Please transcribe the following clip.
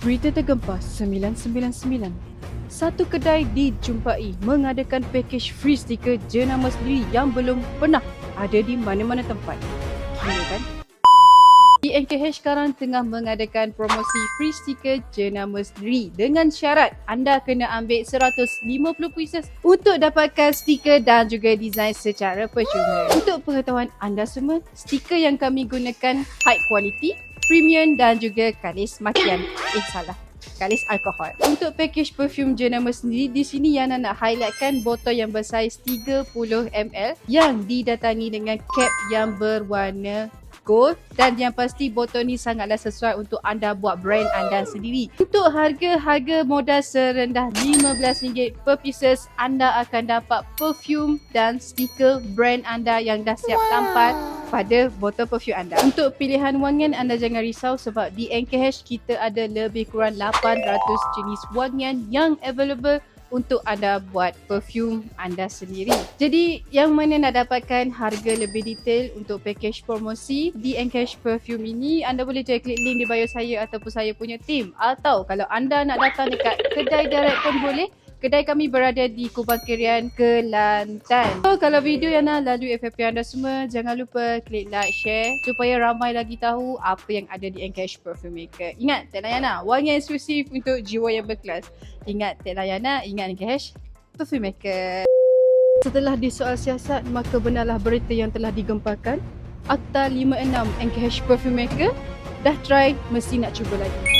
Berita tergempar 999. Satu kedai dijumpai mengadakan pakej free stiker jenama sendiri yang belum pernah ada di mana-mana tempat. Gila kan? DNKH sekarang tengah mengadakan promosi free stiker jenama sendiri dengan syarat anda kena ambil 150 pieces untuk dapatkan stiker dan juga design secara percuma. Untuk pengetahuan anda semua, stiker yang kami gunakan high quality, premium dan juga kalis makian. Kalis alkohol. Untuk package perfume jenama sendiri, di sini Yana nak highlightkan botol yang bersaiz 30ml yang didatangi dengan cap yang berwarna gold, dan yang pasti botol ni sangatlah sesuai untuk anda buat brand anda sendiri. Untuk harga modal serendah RM15 per pieces, anda akan dapat perfume dan stiker brand anda yang dah siap tampal pada botol perfume anda. Untuk pilihan wangian, anda jangan risau sebab di NKH kita ada lebih kurang 800 jenis wangian yang available untuk anda buat perfume anda sendiri. Jadi yang mana nak dapatkan harga lebih detail untuk package promosi di NKH Perfume ini, anda boleh je klik link di bio saya ataupun saya punya team. Atau kalau anda nak datang dekat kedai direct pun boleh. Kedai kami berada di Kubang Kerian, Kelantan. So, kalau video yang nak lalu FYP anda semua, jangan lupa klik like, share supaya ramai lagi tahu apa yang ada di NKH Perfume Maker. Ingat, Tek Layana, wangian eksklusif untuk jiwa yang berkelas. Ingat, Tek Layana, ingat NKH Perfume Maker. Setelah disoal siasat, maka benarlah berita yang telah digemparkan. Akta 56 NKH Perfume Maker dah try, mesti nak cuba lagi.